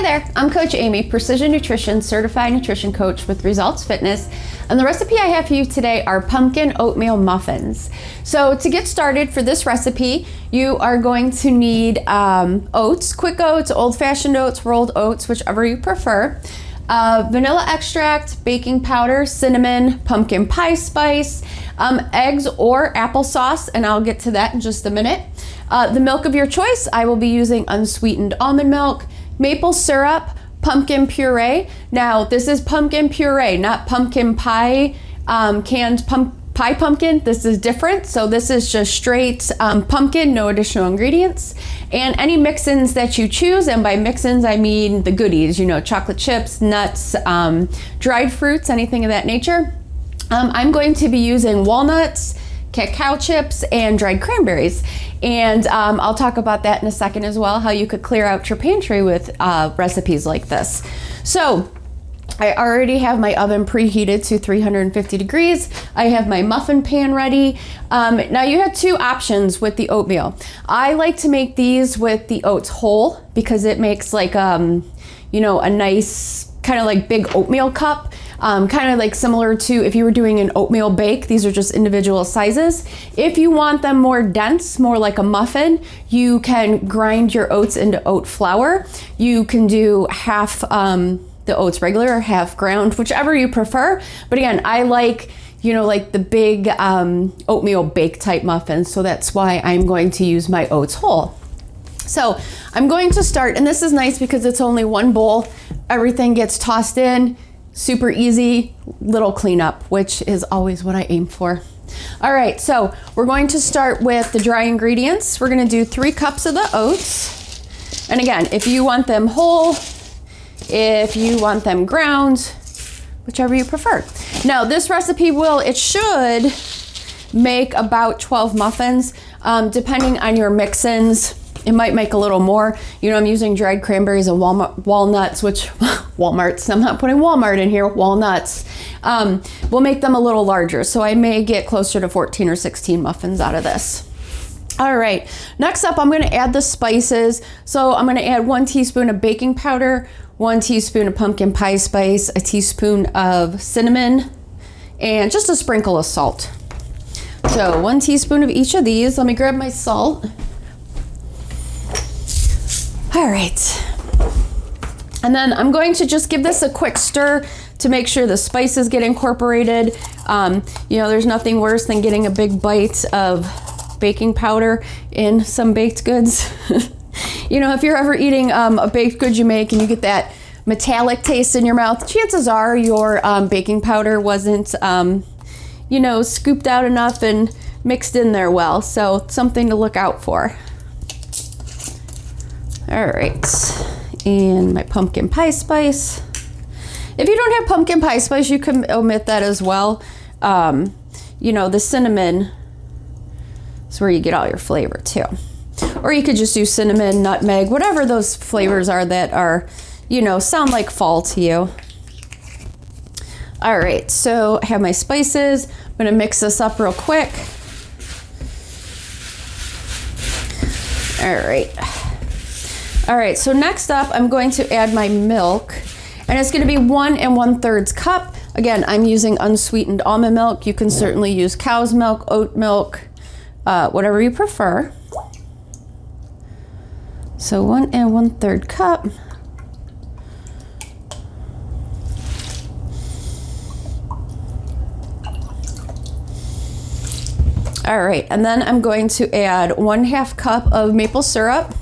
there, I'm Coach Amy, Precision Nutrition Certified Nutrition Coach with Results Fitness, and the recipe I have for you today are pumpkin oatmeal muffins. So to get started for this recipe, you are going to need oats, quick oats, old-fashioned oats, rolled oats, whichever you prefer, vanilla extract, baking powder, cinnamon, pumpkin pie spice, eggs or applesauce, and I'll get to that in just a minute. The milk of your choice, I will be using unsweetened almond milk, maple syrup, pumpkin puree. Now, this is pumpkin puree, not pumpkin pie, canned pie pumpkin. This is different. So this is just straight pumpkin, no additional ingredients. And any mix-ins that you choose, and by mix-ins I mean the goodies, you know, chocolate chips, nuts, dried fruits, anything of that nature. I'm going to be using walnuts, cacao chips, and dried cranberries. And I'll talk about that in a second as well, how you could clear out your pantry with recipes like this. So I already have my oven preheated to 350 degrees. I have my muffin pan ready. Now you have two options with the oatmeal. I like to make these with the oats whole because it makes like, you know, a nice kind of like big oatmeal cup. Kind of like similar to if you were doing an oatmeal bake. These are just individual sizes. If you want them more dense, more like a muffin, you can grind your oats into oat flour. You can do half the oats regular or half ground, whichever you prefer. But again, I like, you know, like the big oatmeal bake type muffins. So that's why I'm going to use my oats whole. So I'm going to start, and this is nice because it's only one bowl. Everything gets tossed in. Super easy, little cleanup, which is always what I aim for. All right, so we're going to start with the dry ingredients. We're gonna do 3 cups of the oats. And again, if you want them whole, if you want them ground, whichever you prefer. Now this recipe it should make about 12 muffins, depending on your mix-ins. It might make a little more. You know, I'm using dried cranberries and walnuts, which Walmart's, I'm not putting Walmart in here, walnuts. We'll make them a little larger. So I may get closer to 14 or 16 muffins out of this. All right, next up, I'm gonna add the spices. So I'm gonna add 1 teaspoon of baking powder, 1 teaspoon of pumpkin pie spice, a teaspoon of cinnamon, and just a sprinkle of salt. So 1 teaspoon of each of these. Let me grab my salt. All right, and then I'm going to just give this a quick stir to make sure the spices get incorporated. You know, there's nothing worse than getting a big bite of baking powder in some baked goods. You know, if you're ever eating a baked good you make and you get that metallic taste in your mouth, chances are your baking powder wasn't, you know, scooped out enough and mixed in there well. So it's something to look out for. All right, and my pumpkin pie spice. If you don't have pumpkin pie spice, you can omit that as well. You know, the cinnamon is where you get all your flavor too. Or you could just do cinnamon, nutmeg, whatever those flavors are that are, you know, sound like fall to you. All right, so I have my spices. I'm gonna mix this up real quick. All right. All right, so next up, I'm going to add my milk, and it's gonna be 1 1/3 cup. Again, I'm using unsweetened almond milk. You can certainly use cow's milk, oat milk, whatever you prefer. So 1 1/3 cup. All right, and then I'm going to add 1/2 cup of maple syrup.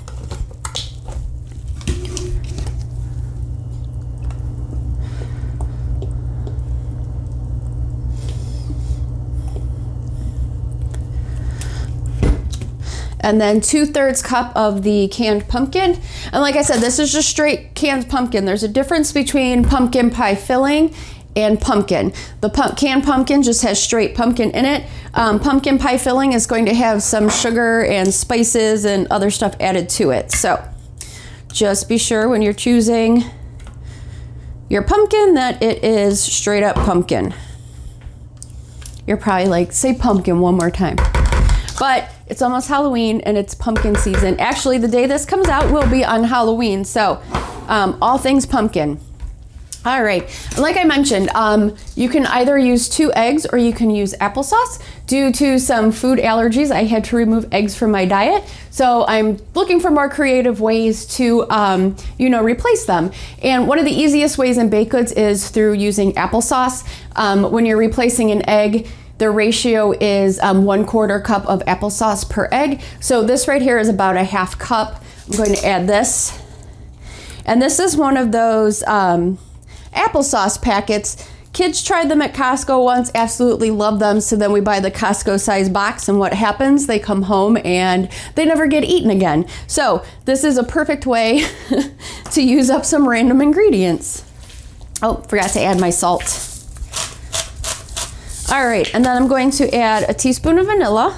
And then 2/3 cup of the canned pumpkin. And like I said, this is just straight canned pumpkin. There's a difference between pumpkin pie filling and pumpkin. The canned pumpkin just has straight pumpkin in it. Pumpkin pie filling is going to have some sugar and spices and other stuff added to it. So just be sure when you're choosing your pumpkin that it is straight up pumpkin. You're probably like, say pumpkin one more time. But it's almost Halloween and it's pumpkin season. Actually, the day this comes out will be on Halloween. So all things pumpkin. All right, and like I mentioned, you can either use 2 eggs or you can use applesauce. Due to some food allergies, I had to remove eggs from my diet. So I'm looking for more creative ways to, replace them. And one of the easiest ways in baked goods is through using applesauce. When you're replacing an egg, the ratio is 1/4 cup of applesauce per egg. So this right here is about a 1/2 cup. I'm going to add this. And this is one of those applesauce packets. Kids tried them at Costco once, absolutely love them. So then we buy the Costco size box, and what happens? They come home and they never get eaten again. So this is a perfect way to use up some random ingredients. Oh, forgot to add my salt. All right, and then I'm going to add a teaspoon of vanilla.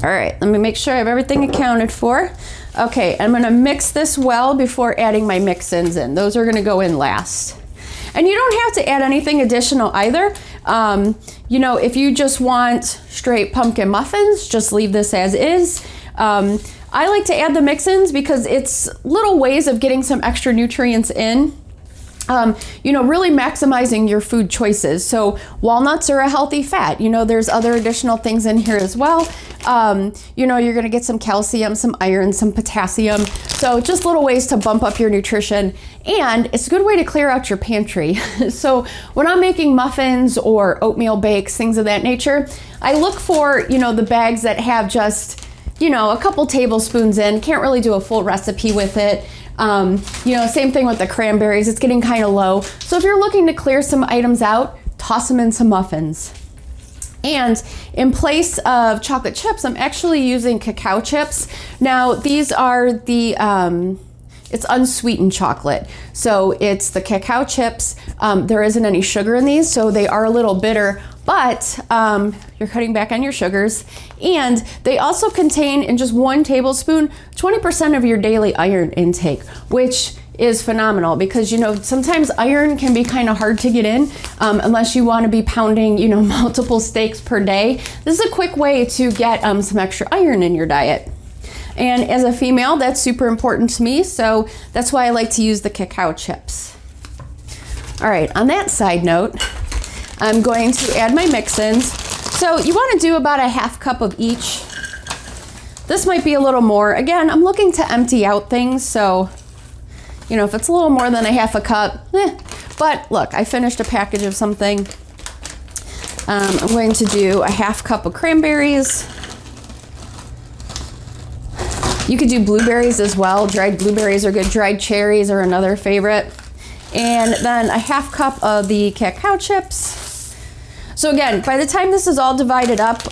All right, let me make sure I have everything accounted for. Okay, I'm gonna mix this well before adding my mix-ins in. Those are gonna go in last. And you don't have to add anything additional either. If you just want straight pumpkin muffins, just leave this as is. I like to add the mix-ins because it's little ways of getting some extra nutrients in. Really maximizing your food choices. So walnuts are a healthy fat. There's other additional things in here as well. You're gonna get some calcium, some iron, some potassium. So just little ways to bump up your nutrition. And it's a good way to clear out your pantry. So when I'm making muffins or oatmeal bakes, things of that nature, I look for, the bags that have just, a couple tablespoons in. Can't really do a full recipe with it. Same thing with the cranberries, it's getting kind of low. So if you're looking to clear some items out, toss them in some muffins. And in place of chocolate chips, I'm actually using cacao chips. Now these are the, it's unsweetened chocolate. So it's the cacao chips. There isn't any sugar in these, so they are a little bitter, but you're cutting back on your sugars. And they also contain, in just 1 tablespoon, 20% of your daily iron intake, which is phenomenal because, sometimes iron can be kind of hard to get in unless you want to be pounding, multiple steaks per day. This is a quick way to get some extra iron in your diet. And as a female, that's super important to me, so that's why I like to use the cacao chips. All right, on that side note, I'm going to add my mix-ins. So you want to do about a 1/2 cup of each. This might be a little more. Again, I'm looking to empty out things, so if it's a little more than a 1/2 cup, But look, I finished a package of something. I'm going to do a 1/2 cup of cranberries. You could do blueberries as well. Dried blueberries are good. Dried cherries are another favorite. And then a 1/2 cup of the cacao chips. So again, by the time this is all divided up,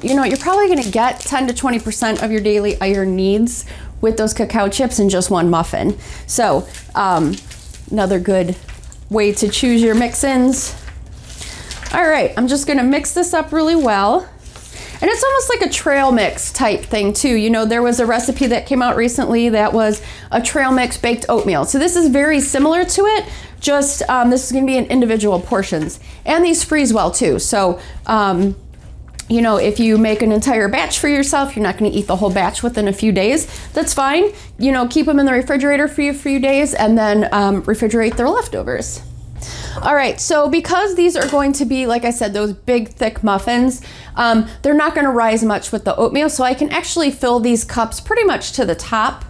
you're probably gonna get 10 to 20% of your daily iron needs with those cacao chips in just 1 muffin. So another good way to choose your mix-ins. All right, I'm just gonna mix this up really well. And it's almost like a trail mix type thing too. There was a recipe that came out recently that was a trail mix baked oatmeal. So this is very similar to it, just this is gonna be in individual portions. And these freeze well too. So, if you make an entire batch for yourself, you're not gonna eat the whole batch within a few days. That's fine. Keep them in the refrigerator for a few days and then refrigerate their leftovers. All right, so because these are going to be, like I said, those big thick muffins, they're not gonna rise much with the oatmeal, so I can actually fill these cups pretty much to the top.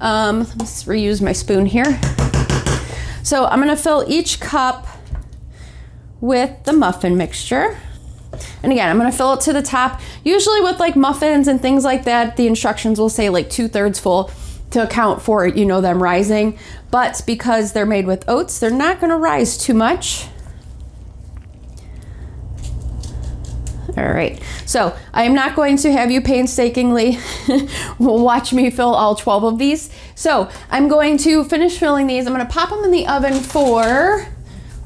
Let's reuse my spoon here. So I'm gonna fill each cup with the muffin mixture. And again, I'm gonna fill it to the top. Usually with like muffins and things like that, the instructions will say like 2/3 full to account for, them rising. But because they're made with oats, they're not gonna rise too much. All right, so I am not going to have you painstakingly watch me fill all 12 of these. So I'm going to finish filling these. I'm gonna pop them in the oven for,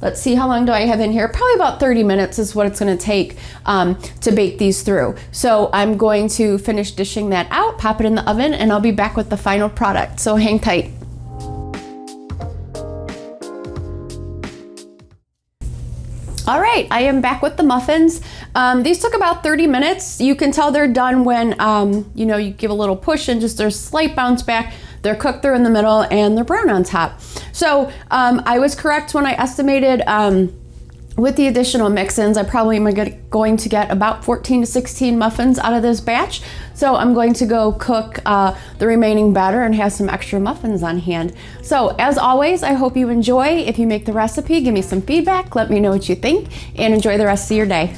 let's see, how long do I have in here? Probably about 30 minutes is what it's gonna take to bake these through. So I'm going to finish dishing that out, pop it in the oven, and I'll be back with the final product. So hang tight. All right, I am back with the muffins. These took about 30 minutes. You can tell they're done when, you give a little push and just there's slight bounce back. They're cooked through in the middle and they're brown on top. So I was correct when I estimated with the additional mix-ins, I probably am going to get about 14 to 16 muffins out of this batch. So I'm going to go cook the remaining batter and have some extra muffins on hand. So as always, I hope you enjoy. If you make the recipe, give me some feedback, let me know what you think, and enjoy the rest of your day.